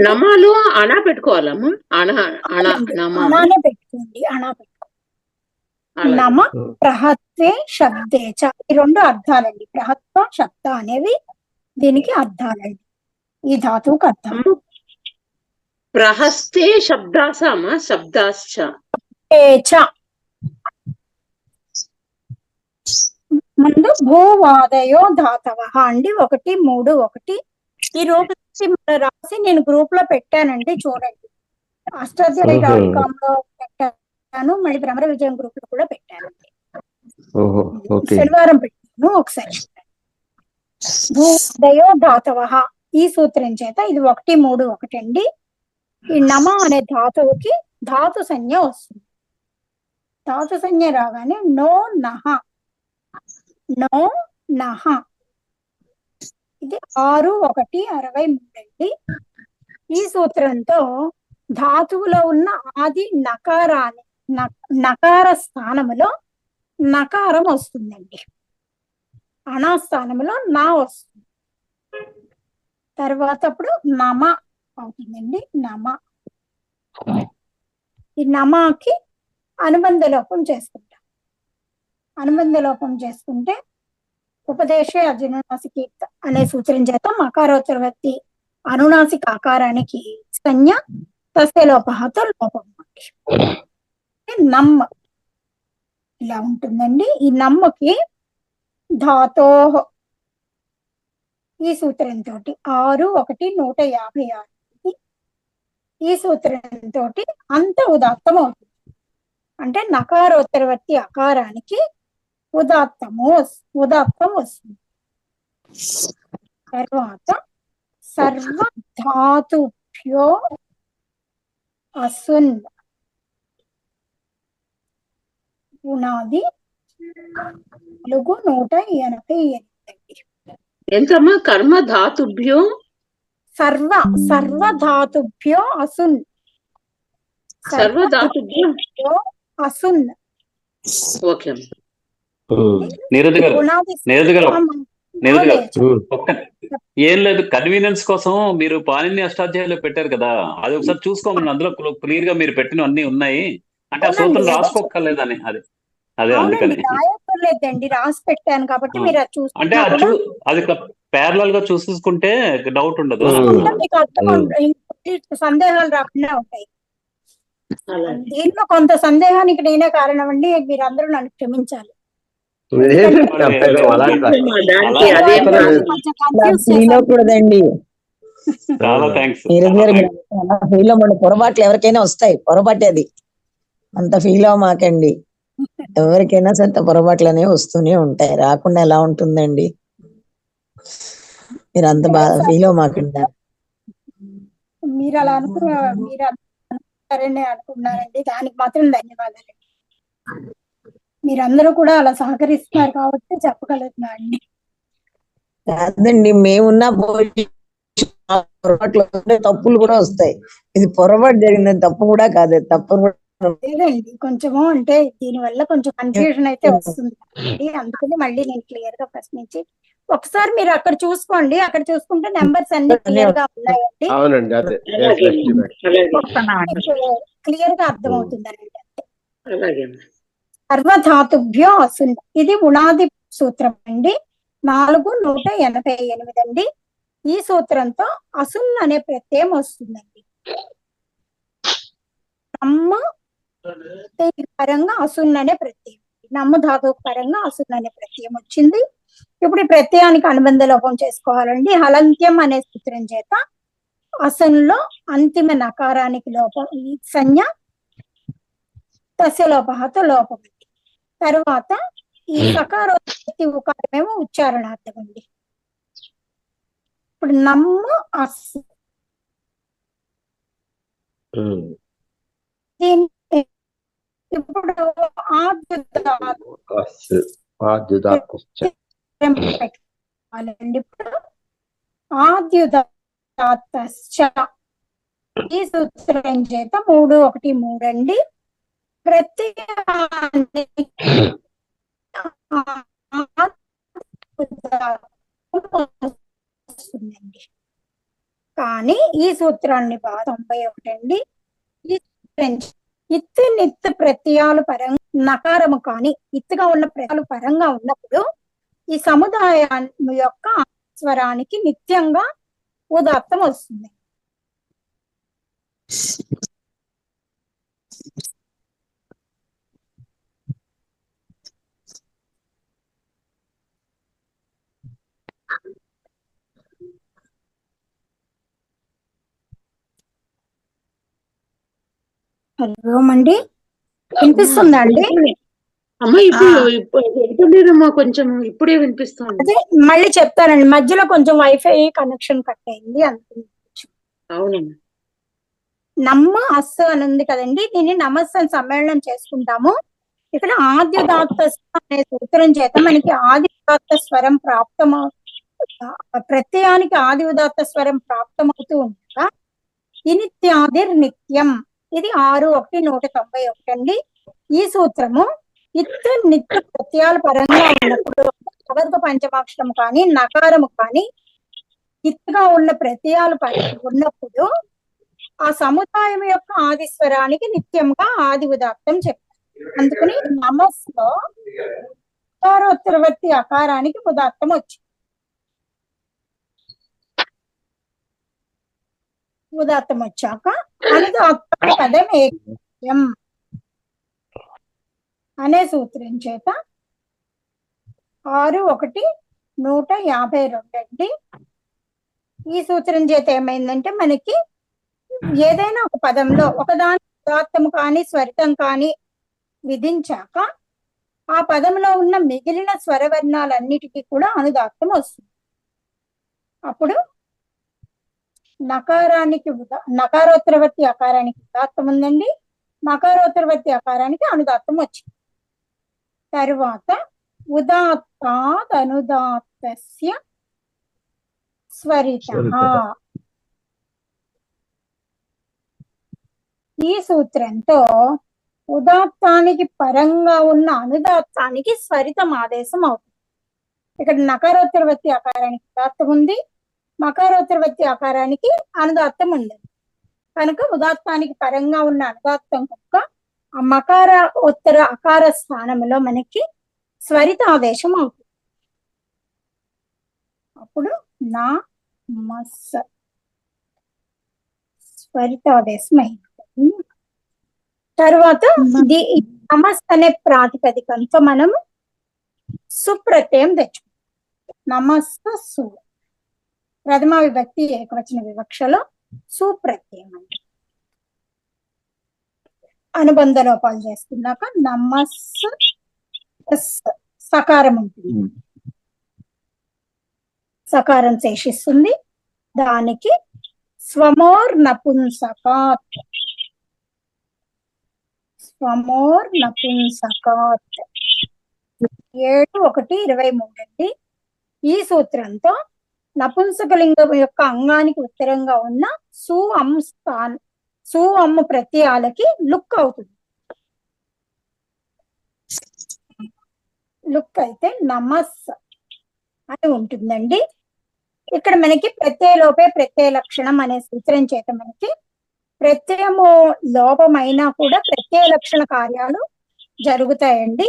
నమాలు అనా పెట్టుకోవాలమ్మా? అణ అణ నమా అనానే పెట్టుకోండి, అనా పెట్టుకోండి. నమ ప్రహత్వే శబ్దే చ, ఈ రెండు అర్థాలండి. ప్రహత్వ శబ్ద అనేవి దీనికి అర్థాలండి, ఈ ధాతువుకి అర్థం. ప్రహస్తే శబ్దాస అమ్మా? శబ్దాశ్చ ముందు భూవాదయో ధాతవ అండి. 1, 3, 1 ఈ రూపం రాసి నేను గ్రూప్ లో పెట్టానండి, చూడండి. అష్టాధ్యాయి.com లో పెట్టాను, మళ్ళీ భ్రమర విజయం గ్రూప్ లో కూడా పెట్టానండి. శనివారం పెట్టాను, ఒకసారి చూడండి. భూదయో ధాతవ ఈ సూత్రం చేత ఇది 1, 3, 1 అండి. ఈ నమ అనే ధాతువుకి ధాతు సంజ్ఞ వస్తుంది. ధాతు సంజ్ఞ రాగానే నో నహ, నో నహ, ఇది 6, 1, 63 అండి. ఈ సూత్రంతో ధాతువులో ఉన్న ఆది నకారాన్ని నకార స్థానములో నకారం వస్తుందండి, అనా స్థానంలో నా వస్తుంది. తర్వాత అప్పుడు నమ అవుతుందండి, నమ. ఈ నమాకి అనుబంధ లోపం చేసుకుంటాం. అనుబంధ లోపం చేసుకుంటే ఉపదేశే అజనునాసికి అనే సూత్రం చేత మకారోత్తరవత్తి అనునాసిక ఆకారానికి సంజ్ఞ తస్య లోపహతో లోపం. నమ్మ ఇలా ఉంటుందండి. ఈ నమ్మకి ధాతో ఈ సూత్రంతో 6, 1, 156 ఈ సూత్రంతో అంత ఉదాత్తం అవుతుంది. అంటే నకారోత్తరవర్తి అకారానికి ఉదాత్తం వస్తుంది. తర్వాత సర్వధాతుభ్యో అసున్ పునాది 488. ఎంతమ్మా? కర్మ ధాతుభ్యో సర్వధాతుభ్యో అసున్, సర్వధాతుభ్యో అసున్. ఓకే. ఏం లేదు, కన్వీనియన్స్ కోసం మీరు పాణిని అష్టాధ్యాయులు పెట్టారు కదా, అది ఒకసారి చూసుకోమని. అందులో క్లియర్ గా మీరు పెట్టిన అన్ని ఉన్నాయి. అంటే ఆ సూత్రం రాసుకోక్కర్లేదని, అదే అందుకని లేదండి, రాసి పెట్టాను కాబట్టి మీరు అంటే అది ప్యారలల్ గా చూసుకుంటే డౌట్ ఉండదు, సందేహాలు రాకుండా ఉంటాయి. దీంట్లో కొంత సందేహానికి నేనే కారణం అండి, మీరందరూ నన్ను క్షమించాలి. చాలా థ్యాంక్స్. పొరపాట్లు ఎవరికైనా వస్తాయి, పొరపాటు అది, అంత ఫీల్ అవ్వమాకండి. ఎవరికైనా సరే పొరపాట్లు అనేవి వస్తూనే ఉంటాయి, రాకుండా ఎలా ఉంటుందండి. మీరు అంత బాగా ఫీల్ అవ్వమాకండి. మీరు అలా అనుకున్నారండి, దానికి మాత్రం ధన్యవాదాలు. మీరందరూ కూడా అలా సహకరిస్తున్నారు కాబట్టి చెప్పగలుగుతున్నా అండి. కాదండి, మేమున్న పొరపాట్లు తప్పులు కూడా వస్తాయి. ఇది పొరపాటు జరిగిన తప్పు కూడా కాదు, తప్పు లేదండి. కొంచెము అంటే దీని వల్ల కొంచెం కన్ఫ్యూజన్ అయితే వస్తుంది, అందుకని మళ్ళీ నేను క్లియర్ గా ప్రశ్నించి ఒకసారి మీరు అక్కడ చూసుకోండి. అక్కడ చూసుకుంటే నెంబర్స్ అన్ని క్లియర్ గా ఉన్నాయండి. క్లియర్ గా అర్థమవుతుందండి. సర్వధాతుభ్యో అసున్, ఇది ఉణాది సూత్రం అండి. 488 అండి. ఈ సూత్రంతో అసున్ అనే ప్రత్యయం వస్తుందండి. నమ్మ పరంగా అసున్ అనే ప్రత్యయం, నమ్మ ధాతువు పరంగా అసున్ అనే ప్రత్యయం వచ్చింది. ఇప్పుడు ఈ ప్రత్యయానికి అనుబంధ లోపం చేసుకోవాలండి. హలంత్యం అనే సూత్రం చేత అసున్లో అంతిమ నకారానికి లోపం సంజ్ఞ తస్య లోపహతో లోపం. తర్వాత ఈ సకారోత్పత్తి ఉకారమేమో ఉచ్చారణార్థం అండి. ఇప్పుడు నమ్మ అస్, ఇప్పుడు ఆద్యుదాత్త ఈ సూత్రం చేత 3, 1, 3 అండి. ప్రత్యయాన్ని కానీ ఈ సూత్రాన్ని 91 అండి. ఈ సూత్రం ఇత్తు నిత్తు ప్రత్యయాలు పరంగా నకారము కానీ ఇత్తుగా ఉన్న ప్రత్యయాలు పరంగా ఉన్నప్పుడు ఈ సముదాయం యొక్క స్వరానికి నిత్యంగా ఉదాత్తం వస్తుంది. హలో అండి, వినిపిస్తుందా అండి? అమ్మా ఇప్పుడు వింటలేదమ్మా, కొంచెం ఇప్పుడే వినిపిస్తుంది. అదే మళ్ళీ చెప్తానండి, మధ్యలో కొంచెం వైఫై కనెక్షన్ కట్ అయింది అనుకుంటున్నాను. అవునమ్మా. నమ్మ అస్సు అని ఉంది కదండి, దీన్ని నమస్సు సమ్మేళనం చేసుకుంటాము. ఇక్కడ ఆద్యుదాత్త అనే సూత్రం చేత మనకి ఆదిదాత్త స్వరం ప్రాప్తము, ప్రత్యయానికి ఆది ఉదాత్త స్వరం ప్రాప్తమవుతూ ఉండగా ఇనిత్యాది నిత్యం, ఇది 6-191 అండి. ఈ సూత్రము ఇత్తు నిత్య ప్రత్యయాల పరంగా ఉన్నప్పుడు చతుర్థ పంచమాక్షరము కానీ నకారము కానీ ఇత్తుగా ఉన్న ప్రత్యయాలు ఉన్నప్పుడు ఆ సముదాయం యొక్క ఆదిస్వరానికి నిత్యంగా ఆది ఉదాత్తం చెప్తారు. అందుకని నమస్సులో ఉత్తరోత్తరవర్తి అకారానికి ఉదాత్తం వచ్చింది. ఉదాత్తం వచ్చాక అనుదాత్త పదం ఏకం అనే సూత్రం చేత 6-1-152 అండి. ఈ సూత్రం చేత ఏమైందంటే మనకి ఏదైనా ఒక పదంలో ఒకదాని ఉదాత్తము కానీ స్వరితం కానీ విధించాక ఆ పదంలో ఉన్న మిగిలిన స్వరవర్ణాలన్నిటికీ కూడా అనుదాత్తం వస్తుంది. అప్పుడు నకారానికి నకారోత్తరవర్తి అకారానికి ఉదాత్తం ఉందండి, నకారోత్తరవర్తి అకారానికి అనుదాత్తం వచ్చింది. తరువాత ఉదాత్తాద్ అనుదాత్తస్య స్వరితః, ఈ సూత్రంతో ఉదాత్తానికి పరంగా ఉన్న అనుదాత్తానికి స్వరితం ఆదేశం అవుతుంది. ఇక్కడ నకారోత్తరవర్తి అకారానికి ఉదాత్తం ఉంది, మకారోత్తరవర్తి అకారానికి అనుదాత్తం ఉంది. కనుక ఉదాత్తానికి పరంగా ఉన్న అనుదాత్తం కనుక ఆ మకార ఉత్తర అకార స్థానంలో మనకి స్వరిత ఆదేశం అవుతుంది. అప్పుడు నా మస్ స్వరిత ఆదేశం అయింది. తర్వాత నమస్ అనే ప్రాతిపదికంతో మనం సుప్రత్యయం తెచ్చుకుంటాం. నమస్సు సు ప్రథమ విభక్తి ఏకవచన వివక్షలో సుప్రత్యయం అంటే అనుబంధ లోపాలు చేసుకున్నాక నమస్సు సకారం ఉంటుంది, సకారం శేషిస్తుంది. దానికి స్వమోర్ నపుంసకాత్, స్వమోర్ నపుంసకాత్ 7-1-23 అండి. ఈ సూత్రంతో నపుంసకలింగం యొక్క అంగానికి ఉత్తరంగా ఉన్న సు అమ్ము ప్రత్యయాలకి లుక్ అవుతుంది. లుక్ అయితే నమస్ అని ఉంటుందండి. ఇక్కడ మనకి ప్రత్యయలోపే ప్రత్యయ లక్షణం అనే సూత్రం చేత మనకి ప్రత్యయము లోపమైనా కూడా ప్రత్యయ లక్షణ కార్యాలు జరుగుతాయండి.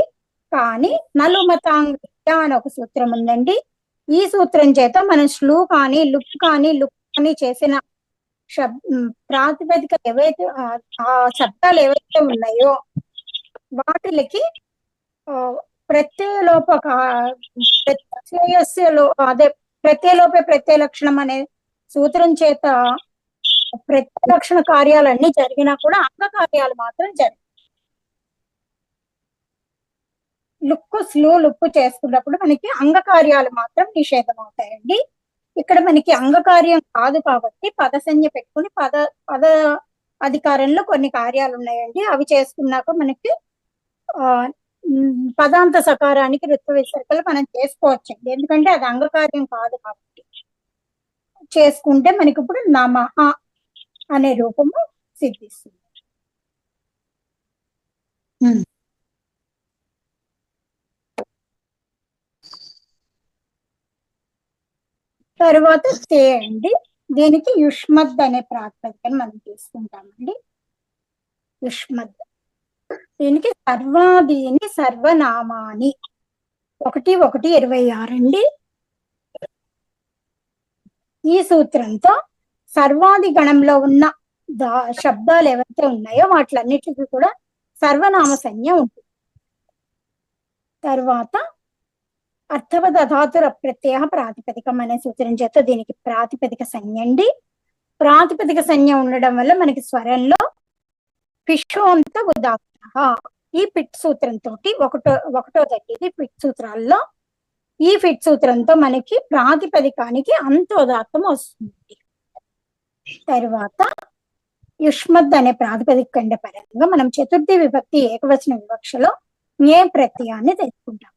కానీ నలుమతాంగ అని ఒక సూత్రం ఉందండి. ఈ సూత్రం చేత మనం శ్లు కానీ లుక్ కానీ చేసిన ప్రాతిపదిక ఏవైతే ఆ శబ్దాలు ఏవైతే ఉన్నాయో వాటికి అదే ప్రత్యయలోపే ప్రత్యయ లక్షణం అనే సూత్రం చేత ప్రత్యయ లక్షణ కార్యాలన్నీ జరిగినా కూడా అంగ కార్యాలు మాత్రం జరిగాయి. లుక్కు చేసుకున్నప్పుడు మనకి అంగకార్యాలు మాత్రం నిషేధం అవుతాయండి. ఇక్కడ మనకి అంగకార్యం కాదు కాబట్టి పదసంజ్ఞ పెట్టుకుని పద అధికారంలో కొన్ని కార్యాలు ఉన్నాయండి. అవి చేసుకున్నాక మనకి పదాంత సకారానికి ఋత్వ విసర్గలు మనం చేసుకోవచ్చండి. ఎందుకంటే అది అంగకార్యం కాదు కాబట్టి చేసుకుంటే మనకి ఇప్పుడు నమః అనే రూపము సిద్ధిస్తుంది. తరువాత తే అండి. దీనికి యుష్మద్ అనే ప్రాతిపదికను మనం తీసుకుంటామండి. యుష్మద్. దీనికి సర్వాదీని సర్వనామాని 1:1:26 అండి. ఈ సూత్రంతో సర్వాది గణంలో ఉన్న శబ్దాలు ఏవైతే ఉన్నాయో వాటిలన్నిటికీ కూడా సర్వనామ సంజ్ఞ ఉంటుంది. తర్వాత అర్థవద ధాతుర ప్రత్యయ ప్రాతిపదికం అనే సూత్రం చేత దీనికి ప్రాతిపదిక సంజ్ఞ అండి. ప్రాతిపదిక సంజ్ఞ ఉండడం వల్ల మనకి స్వరంలో పిషోంత ఉదాత్త ఈ పిట్ సూత్రంతో ఒకటో తగ్గిది పిట్ సూత్రాల్లో ఈ ఫిట్ సూత్రంతో మనకి ప్రాతిపదికానికి అంతోదాత్తం వస్తుంది. తర్వాత యుష్మద్ అనే ప్రాతిపదిక కండ పరంగా మనం చతుర్థి విభక్తి ఏకవచన వివక్షలో జ్ఞే ప్రత్యయాన్ని తెచ్చుకుంటాం.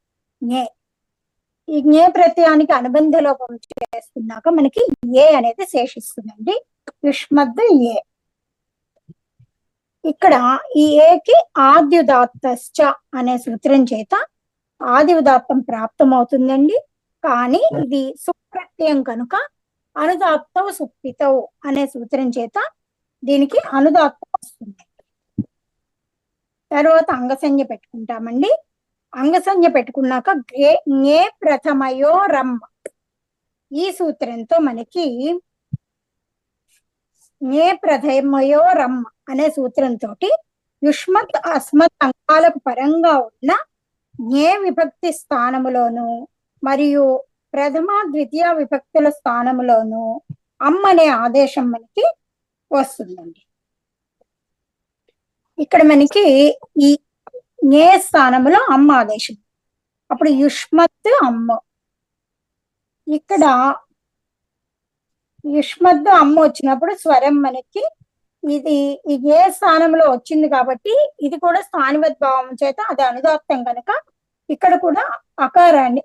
ఈ జ్ఞే ప్రత్యయానికి అనుబంధ లోపం చేసుకున్నాక మనకి ఏ అనేది శేషిస్తుందండి. యుష్మద్ ఏ. ఇక్కడ ఈ ఏకి ఆద్యుదాత్తశ్చ అనే సూత్రం చేత ఆది ఉదాత్తం ప్రాప్తం అవుతుందండి. కానీ ఇది సుప్రత్యయం కనుక అనుదాత్తవు సుప్పితవు అనే సూత్రం చేత దీనికి అనుదాత్తం వస్తుంది. తర్వాత అంగసంజ్ఞ పెట్టుకుంటామండి. అంగసంజ్ఞ పెట్టుకున్నాక జ్ఞే ప్రథమయో రమ్మ ఈ సూత్రంతో మనకి జ్ఞే ప్రథమయో రమ్మ అనే సూత్రంతో యుష్మత్ అస్మత్ అంగాలకు పరంగా ఉన్న జ్ఞే విభక్తి స్థానములోను మరియు ప్రథమ ద్వితీయ విభక్తుల స్థానములోను అమ్ అనే ఆదేశం మనకి వస్తుందండి. ఇక్కడ మనకి ఈ జ్ఞే స్థానములో అమ్మ ఆదేశం, అప్పుడు యుష్మత్ అమ్మ. ఇక్కడ యుష్మత్ అమ్మ వచ్చినప్పుడు స్వరం మనకి ఇది ఈ ఏ స్థానంలో వచ్చింది కాబట్టి ఇది కూడా స్థానివద్భావం చేత అది అనుదాత్తం కనుక ఇక్కడ కూడా అకారాన్ని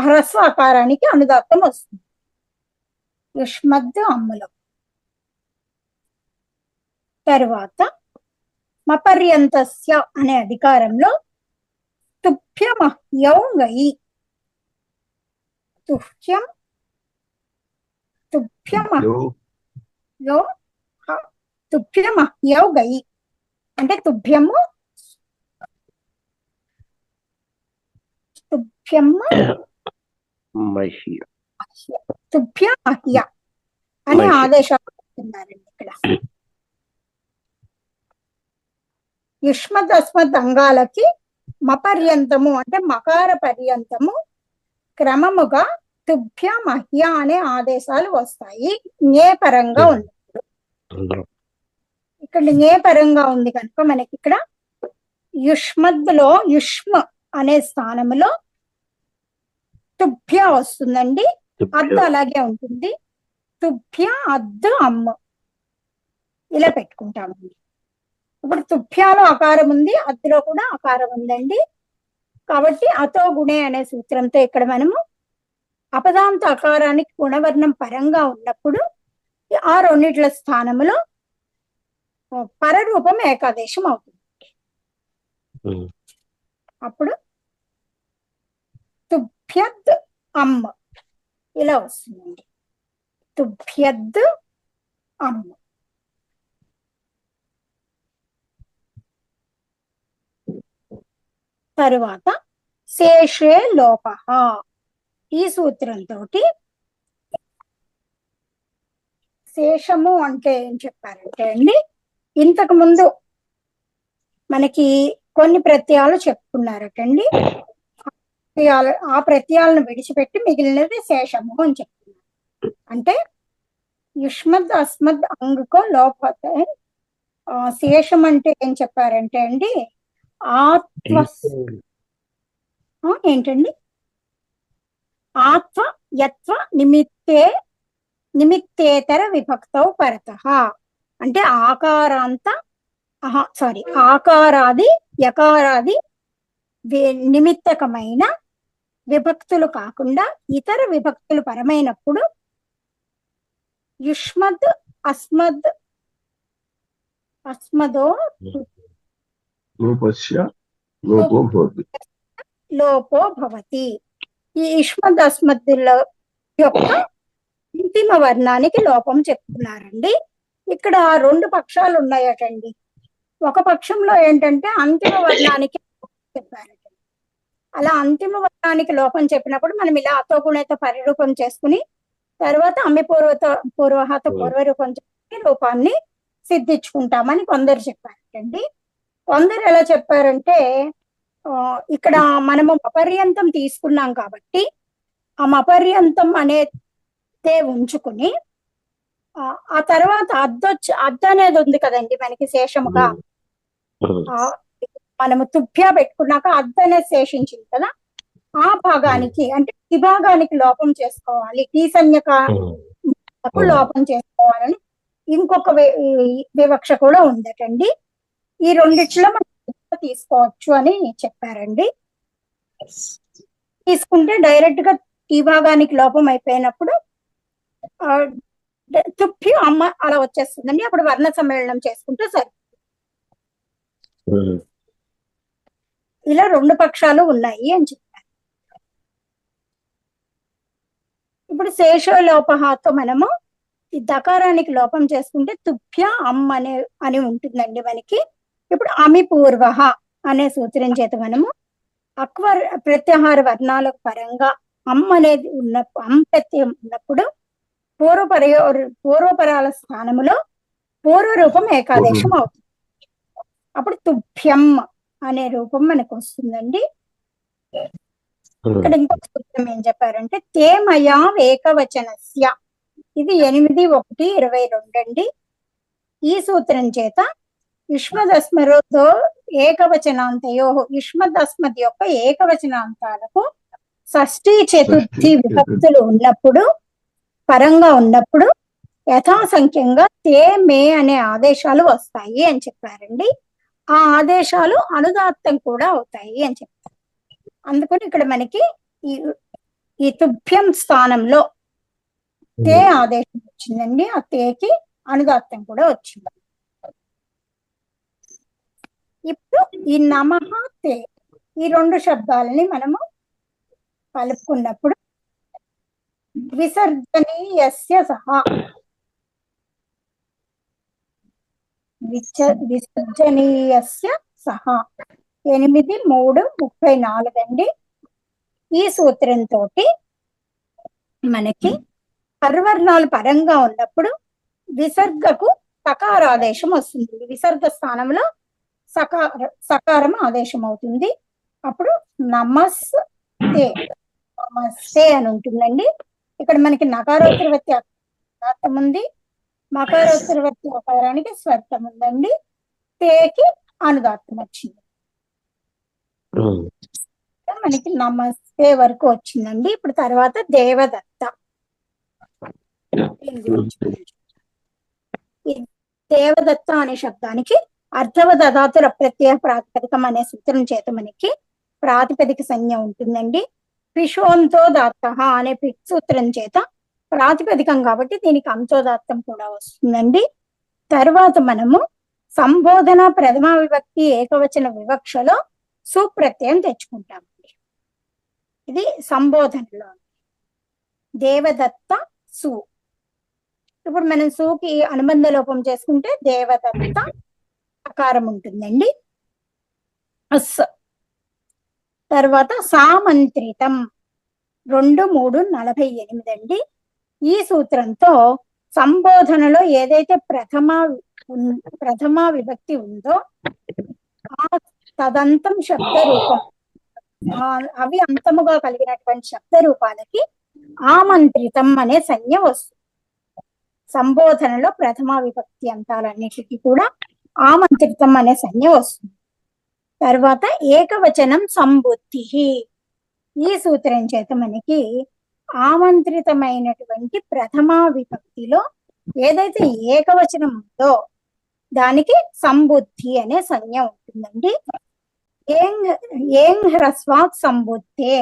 హ్రస్వ అకారానికి అనుదాత్తం వస్తుంది యుష్మద్ అమ్ములో. తర్వాత మపర్యంతస్య అనే అధికారంలో తుభ్యమహ్యౌ గయి తుభ్యమహ్యౌ గయి అంటే తుభ్యము తుభ్యమహ్య అనే ఆదేశాలు చెప్తున్నారండి ఇక్కడ. యుష్మద్ అస్మద్ అంగాలకి మపర్యంతము అంటే మకార పర్యంతము క్రమముగా తుభ్య మహ్య అనే ఆదేశాలు వస్తాయి. జ్ఞే పరంగా ఉంది, ఇక్కడ జ్ఞే పరంగా ఉంది కనుక మనకి ఇక్కడ యుష్మద్ లో యుష్మ అనే స్థానములో తుభ్య వస్తుందండి. అద్దు అలాగే ఉంటుంది. తుభ్య అద్దు అమ్మ ఇలా పెట్టుకుంటామండి. ఇప్పుడు తుభ్యాలో అకారం ఉంది, అద్దులో కూడా అకారం ఉందండి. కాబట్టి అతో గుణే అనే సూత్రంతో ఇక్కడ మనము అపదాంత అకారానికి గుణవర్ణం పరంగా ఉన్నప్పుడు ఆ రెండిట్ల స్థానములో పరరూపం ఏకాదేశం అవుతుంది. అప్పుడు తుభ్యద్ అమ్మ ఇలా వస్తుందండి. తుభ్యద్ అమ్మ. తరువాత శేషే లోప ఈ సూత్రంతో శేషము అంటే ఏం చెప్పారంటే అండి, ఇంతకు ముందు మనకి కొన్ని ప్రత్యయాలు చెప్పుకున్నారటండి. ఆ ప్రత్యయాలను విడిచిపెట్టి మిగిలినది శేషము అని చెప్తున్నారు. అంటే యుష్మద్ అస్మద్ అంగుకో లోపతే శేషం అంటే ఏం చెప్పారంటే అండి, ఆత్వ ఏంటండి ఆత్వ యత్వ నిమిత్తేతర విభక్తౌ పరతః అంటే ఆకారాది యకారాది నిమిత్తకమైన విభక్తులు కాకుండా ఇతర విభక్తులు పరమైనప్పుడు యుష్మద్ అస్మదో లోపో భవతి. ఈ యుష్మద్ అస్మద్దుల యొక్క అంతిమ వర్ణానికి లోపం చెప్తున్నారండి. ఇక్కడ రెండు పక్షాలు ఉన్నాయటండి. ఒక పక్షంలో ఏంటంటే అంతిమ వర్ణానికి చెప్పారట. అలా అంతిమ వర్ణానికి లోపం చెప్పినప్పుడు మనం ఇలా అతోగుణేత పరిరూపం చేసుకుని తర్వాత అమ్మి పూర్వహాత పూర్వరూపం చేసుకుని రూపాన్ని సిద్ధించుకుంటామని కొందరు చెప్పారటండి. కొందరు ఎలా చెప్పారంటే ఇక్కడ మనము మపర్యంతం తీసుకున్నాం కాబట్టి ఆ మపర్యంతం అనేది ఉంచుకుని ఆ తర్వాత అద్దు అనేది ఉంది కదండి మనకి శేషముగా, మనము తుభ్యా పెట్టుకున్నాక అద్దు అనేది శేషించింది కదా, ఆ భాగానికి అంటే ఈ భాగానికి లోపం చేసుకోవాలి, ఈ సంజ్ఞకు లోపం చేసుకోవాలని ఇంకొక వివక్ష కూడా ఉందటండి. ఈ రెండిట్లో మనం తీసుకోవచ్చు అని చెప్పారండి. తీసుకుంటే డైరెక్ట్ గా ఈ భాగానికి లోపం అయిపోయినప్పుడు తుప్పి అమ్మ అలా వచ్చేస్తుందండి. అప్పుడు వర్ణ సమ్మేళనం చేసుకుంటే సరే. ఇలా రెండు పక్షాలు ఉన్నాయి అని చెప్పారు. ఇప్పుడు శేషలోపహాతో మనము ఈ దకారానికి లోపం చేసుకుంటే తుభ్య అమ్ అని ఉంటుందండి మనకి. ఇప్పుడు అమి పూర్వ అనే సూత్రం చేత మనము ప్రత్యాహార వర్ణాల పరంగా అమ్ అనేది అమ్ ప్రత్యయం ఉన్నప్పుడు పూర్వపరాల స్థానములో పూర్వరూపం ఏకాదేశం అవుతుంది. అప్పుడు తుభ్యం అనే రూపం మనకు వస్తుందండి. ఇక్కడ ఇంకొక సూత్రం ఏం చెప్పారంటే తేమయా ఏకవచనస్య, ఇది 8:1:22 అండి. ఈ సూత్రం చేత యుష్మదస్మతో ఏకవచనాంతయో, యుష్మదస్మత్ యొక్క ఏకవచనాంతాలకు షష్ఠీ చతుర్థి విభక్తులు ఉన్నప్పుడు పరంగా ఉన్నప్పుడు యథాసంఖ్యంగా తే మే అనే ఆదేశాలు వస్తాయి అని చెప్పారండి. ఆ ఆదేశాలు అనుదాత్తం కూడా అవుతాయి అని చెప్తారు. అందుకని ఇక్కడ మనకి ఈ తుభ్యం స్థానంలో తే ఆదేశం వచ్చిందండి. ఆ తేకి అనుదాత్తం కూడా వచ్చింది. ఇప్పుడు ఈ నమః తే ఈ రెండు శబ్దాలని మనము కలుపుకున్నప్పుడు విసర్జనీయస్య సహా, విసర్జనీయస్య సహా 8:3:34 అండి. ఈ సూత్రంతో మనకి పర్వర్ణాలు పరంగా ఉన్నప్పుడు విసర్గకు సకారాదేశం వస్తుంది. విసర్గ స్థానంలో సకారం ఆదేశం అవుతుంది. అప్పుడు నమస్తే నమస్తే అని ఉంటుందండి. ఇక్కడ మనకి నకారోత్తరవత్తి అర్థం ఉంది, మకారోత్తరవత్తి ఆకారానికి స్వర్థం ఉందండి. తేకి అనుదాత్తం వచ్చింది. మనకి నమస్తే వరకు వచ్చిందండి. ఇప్పుడు తర్వాత దేవదత్త. ఈ దేవదత్త అనే శబ్దానికి అర్థవదధాతుల ప్రత్యయ ప్రాతిపదికం అనే సూత్రం చేత మనకి ప్రాతిపదిక సంజ్ఞ ఉంటుందండి. పిషోంతో దాత్త అనే పిక్ సూత్రం చేత ప్రాతిపదికం కాబట్టి దీనికి అంతోదాత్తం కూడా వస్తుందండి. తర్వాత మనము సంబోధన ప్రథమ విభక్తి ఏకవచన వివక్షలో సుప్రత్యయం తెచ్చుకుంటామండి. ఇది సంబోధనలో దేవదత్త సు. ఇప్పుడు మనం సుకి అనుబంధ లోపం చేసుకుంటే దేవదత్త అకారం ఉంటుందండి. అస్. తర్వాత సామంత్రితం 2:3:48 అండి. ఈ సూత్రంతో సంబోధనలో ఏదైతే ప్రథమ విభక్తి ఉందో ఆ తదంతం శబ్ద రూపం, అవి అంతముగా కలిగినటువంటి శబ్ద రూపాలకి ఆమంత్రితం అనే సంజ్ఞ వస్తుంది. సంబోధనలో ప్రథమ విభక్తి అంతాలన్నిటికీ కూడా ఆమంత్రితం అనే సంజ్ఞ వస్తుంది. తర్వాత ఏకవచనం సంబుద్ధి. ఈ సూత్రం చేత మనకి ఆమంత్రితమైనటువంటి ప్రథమ విభక్తిలో ఏదైతే ఏకవచనం ఉందో దానికి సంబుద్ధి అనే సంజ్ఞ ఉంటుందండి. ఏం హ్రస్వాత్ సంబుద్ధే,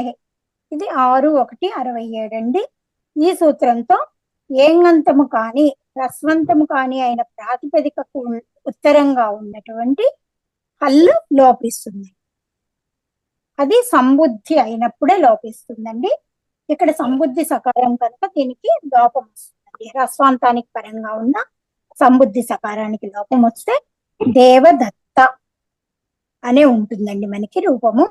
ఇది 6:1:67 అండి. ఈ సూత్రంతో ఏంగంతము కాని హ్రస్వంతము కాని అయిన ప్రాతిపదికకు ఉత్తరంగా ఉన్నటువంటి హల్లు లోపిస్తుంది. అది సంబుద్ధి అయినప్పుడే లోపిస్తుందండి. ఇక్కడ సంబుద్ధి సకారం కనుక దీనికి లోపం వస్తుంది. హ్రస్వాంతానికి పరంగా ఉన్న సంబుద్ధి సకారానికి లోపం వస్తే దేవదత్త అనే ఉంటుందండి మనకి రూపము.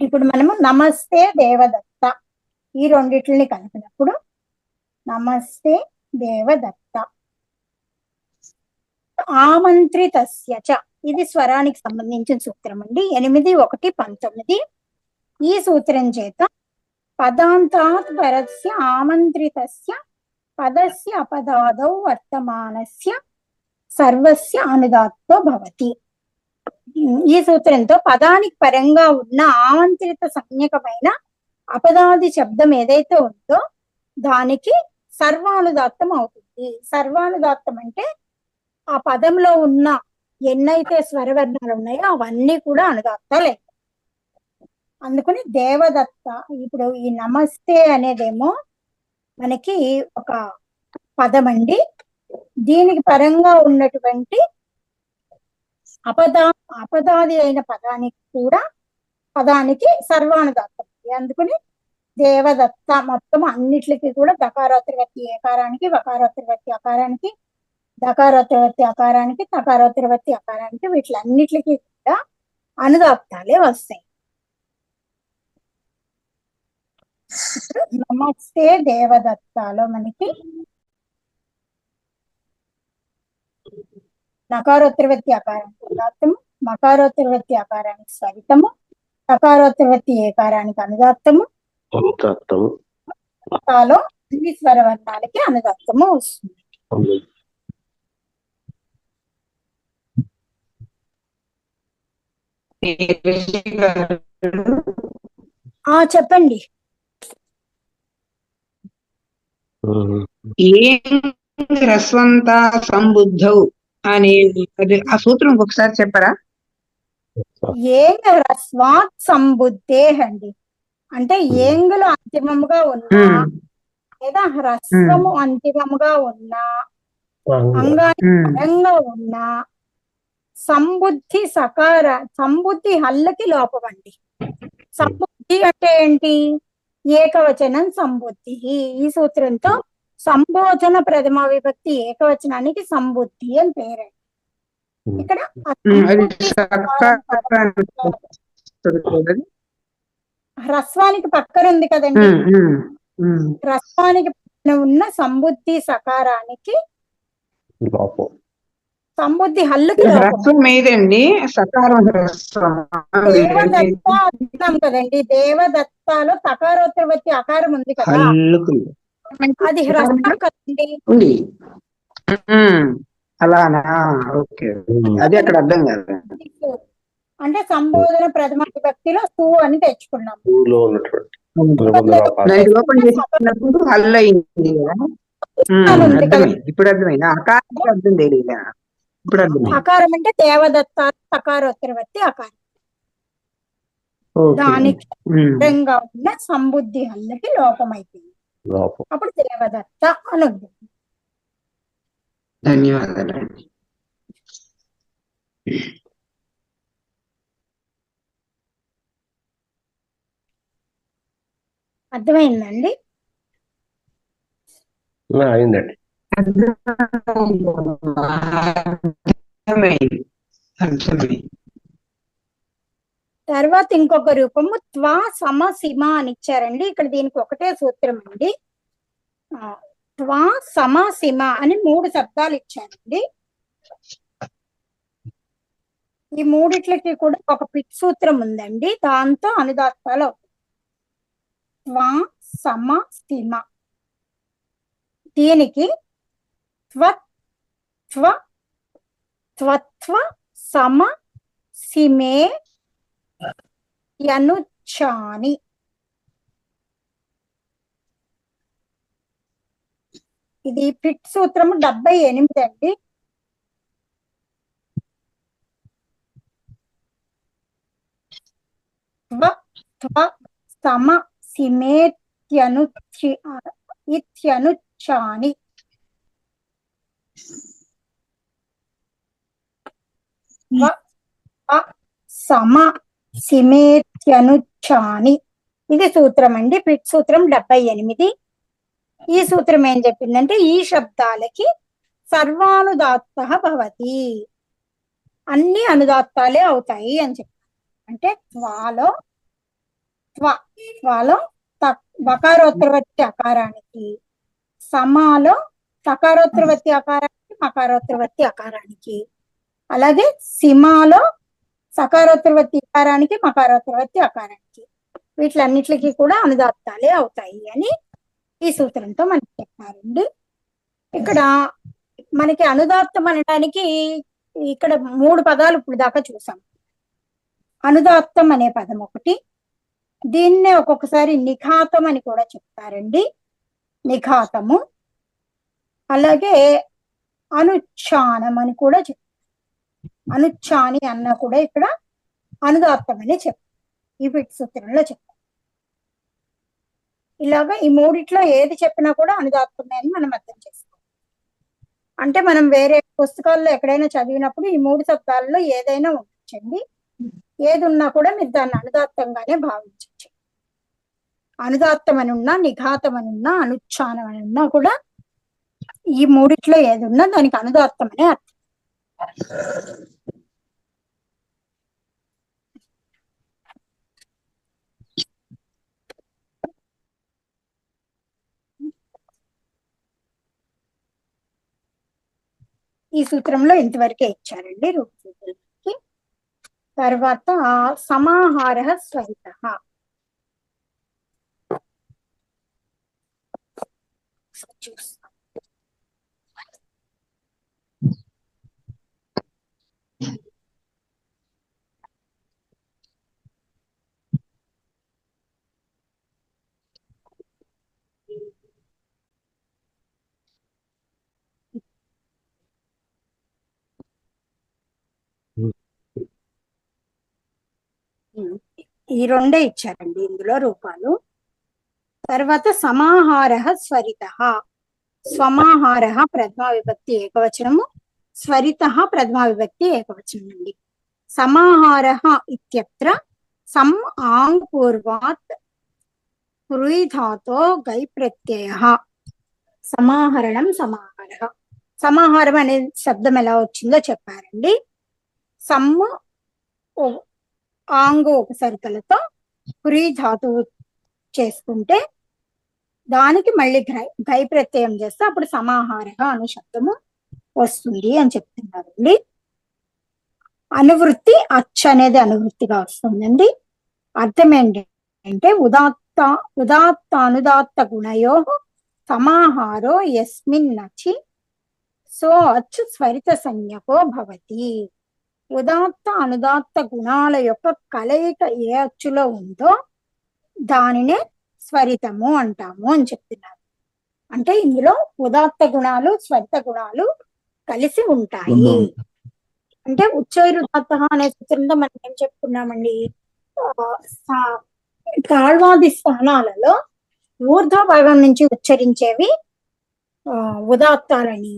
ఇప్పుడు మనము నమస్తే దేవదత్త ఈ రెండిటిని కలిపినప్పుడు నమస్తే దేవదత్త. ఆమంత్రితస్య చ ఇది స్వరానికి సంబంధించిన సూత్రం అండి. 8-1-19 ఈ సూత్రం చేత పదాంతాత్ పరస్య ఆమంత్రితస్య పదస్య అపదాదౌ వర్తమానస్య సర్వస్య అనుదాత్తో భవతి. ఈ సూత్రంతో పదానికి పరంగా ఉన్న ఆమంత్రిత సంజ్ఞకమైన అపదాది శబ్దం ఏదైతే ఉందో దానికి సర్వానుదాత్తం అవుతుంది. సర్వానుదాత్తం అంటే ఆ పదంలో ఉన్న ఎన్నైతే స్వరవర్ణాలు ఉన్నాయో అవన్నీ కూడా అనుదాత్తాలే. అందుకని దేవదత్త. ఇప్పుడు ఈ నమస్తే అనేదేమో మనకి ఒక పదం అండి. దీనికి పరంగా ఉన్నటువంటి అపదాది అయిన పదానికి సర్వానుదాత్తం. అందుకని దేవదత్త మొత్తం అన్నిటికి కూడా దకారోత్తరవత్తి ఏకారానికి, వకారోత్తరవత్తి అకారానికి, దకారోత్తరవత్తి అకారానికి, తకారోత్తరవత్తి అకారానికి వీటిలన్నిటికీ కూడా అనుదాత్తాలే వస్తాయి. నమస్తే దేవదత్తాలో మనకి నకారోత్తరవత్తి అకారానికి అనుదాత్తము, మకారోత్తరవత్తి అకారానికి స్వరితము, తకారోత్తరవత్తి ఏకారానికి అనుదాత్తము, తాలో అన్ని స్వరవర్ణాలకి అనుదాత్తము వస్తుంది. చెప్పండి. హ్రస్వంత సంబుద్ధౌ అనే ఆ సూత్రం ఒకసారి చెప్పరా? ఏంగ హ్రస్వాత్ సంబుద్ధే అండి. అంటే ఏంగులు అంతిమముగా ఉన్నా లేదా హ్రస్వము అంతిమముగా ఉన్నా అంగానికి పరంగా ఉన్నా సంబుద్ధి హల్లకి లోపం అండి. సంబుద్ధి అంటే ఏంటి? ఏకవచనం సంబుద్ధి. ఈ సూత్రంతో సంబోధన ప్రథమ విభక్తి ఏకవచనానికి సంబుద్ధి అని పేరండి. ఇక్కడ హ్రస్వానికి పక్కన ఉంది కదండి. హ్రస్వానికి పక్కన ఉన్న సంబుద్ధి సకారానికి సంబుద్ధి హల్లుకి మీదండి సకారం దేవదత్త అంటున్నాం కదండి. దేవదత్తాలో తకారోత్తరవత్తి అకారం ఉంది కదా, అది హ్రస్వం కదండి. అలానా? ఓకే, అది అక్కడ అర్థం కాదు. అంటే సంబోధన ప్రథమ విభక్తిలో సు అని తెచ్చుకున్నాం. హల్ అయింది కదా. ఇప్పుడు అర్థమైంది. అకారం అర్థం తెలియదా? ఇప్పుడు అర్థమైంది. అకారం అంటే దేవదత్త తకారోత్తరవత్తి అకారం. దానికి పరంగా ఉన్న సంబుద్ధి హల్లకి లోపం అయిపోయింది. అప్పుడు దేవదత్త అని ఉంది. ధన్యవాదాలండి. అర్థమైందండి? అయిందండి. తర్వాత ఇంకొక రూపము త్వా సమ సిమ అని ఇచ్చారండి. ఇక్కడ దీనికి ఒకటే సూత్రం అండి. త్వా సమ సిమ అని 3 శబ్దాలు ఇచ్చారండి. ఈ మూడిట్లకి కూడా ఒక పిట్ సూత్రం ఉందండి. దాంతో అనుదాత్తాలు త్వా సమ సిమ. దీనికి త్వత్వ సమ సిమే యనుచ్చాని. ఇది పిట్ సూత్రము 78 అండి. సమ సిమేత్యనుచ్చాని. సమ సిమేత్యనుచ్చాని. ఇది సూత్రం అండి. పిట్ సూత్రం 78. ఈ సూత్రం ఏం చెప్పిందంటే ఈ శబ్దాలకి సర్వానుదాత్త భవతి, అన్ని అనుదాత్తాలే అవుతాయి అని చెప్పారు. అంటే త్వాలో వకారోత్తరవత్తి అకారానికి, సమాలో సకారోత్తరవత్తి అకారానికి మకారోత్తరవత్తి అకారానికి, అలాగే సిమాలో సకారోత్తరవత్తి అకారానికి మకారోత్తరవత్తి అకారానికి, వీటిలన్నిటికీ కూడా అనుదాత్తాలే అవుతాయి అని ఈ సూత్రంతో మనకి చెప్పారండి. ఇక్కడ మనకి అనుదాత్తం అనడానికి ఇక్కడ 3 పదాలు ఇప్పుడు దాకా చూసాం. అనుదాత్తం అనే పదం ఒకటి, దీన్నే ఒక్కొక్కసారి నిఘాతం అని కూడా చెప్తారండి, నిఘాతము. అలాగే అనుచ్ఛానం అని కూడా చెప్తారు. అనుచ్ఛాని అన్న కూడా ఇక్కడ అనుదాత్తం అని చెప్తారు, ఈ పిట్ సూత్రంలో చెప్తారు. ఇలాగా ఈ మూడిట్లో ఏది చెప్పినా కూడా అనుదాత్తమే అని మనం అర్థం చేసుకోవాలి. అంటే మనం వేరే పుస్తకాల్లో ఎక్కడైనా చదివినప్పుడు ఈ 3 శబ్దాల్లో ఏదైనా ఉండొచ్చండి. ఏది ఉన్నా కూడా మీరు దాన్ని అనుదాత్తంగానే భావించవచ్చు. అనుదాత్తం అని ఉన్నా, నిఘాతం అని ఉన్నా, అనుచ్ఛానం అని ఉన్నా కూడా ఈ మూడిట్లో ఏది ఉన్నా దానికి అనుదాత్తం అనే అర్థం. ఈ సూత్రంలో ఇంతవరకే ఇచ్చారండి రూపసూత్రానికి. తర్వాత సమాహార స్వరిత. చూస్తాం. ఈ రెండే ఇచ్చారండి ఇందులో రూపాలు. తర్వాత సమాహార స్వరిత. స్వమాహార ప్రథమా విభక్తి ఏకవచనము, స్వరిత ప్రథమా విభక్తి ఏకవచనం అండి. సమాహార ఇత్యత్ర సం ఆంగ్ పూర్వాత్ పురుధాతో గై ప్రత్యయ. సమాహరణం సమాహార. సమాహారం అనే శబ్దం ఎలా వచ్చిందో చెప్పారండి. సమ్ము ఆంగు ఉపసర్గలతో పురి ధాతువు చేసుకుంటే దానికి మళ్ళీ గై ప్రత్యయం చేస్తే అప్పుడు సమాహార అనే శబ్దము వస్తుంది అని చెప్తున్నారండి. అనువృత్తి అచ్చ అనేది అనువృత్తిగా వస్తుందండి. అర్థం ఏంటంటే ఉదాత్త అనుదాత్త గుణయో సమాహారో యస్మిన్ నచి సో అచ్చు స్వరిత సంజ్ఞకో భవతి. ఉదాత్త అనుదాత్త గుణాల యొక్క కలయిక ఏ అచ్చులో ఉందో దానినే స్వరితము అంటాము అని చెప్తున్నారు. అంటే ఇందులో ఉదాత్త గుణాలు స్వరిత గుణాలు కలిసి ఉంటాయి. అంటే ఉచ్చైరుదాత్త అనే సూత్రంలో మనం ఏం చెప్పుకున్నామండి, తాళ్వాది స్థానాలలో ఊర్ధ్వ భాగం నుంచి ఉచ్చరించేవి ఉదాత్తాలని,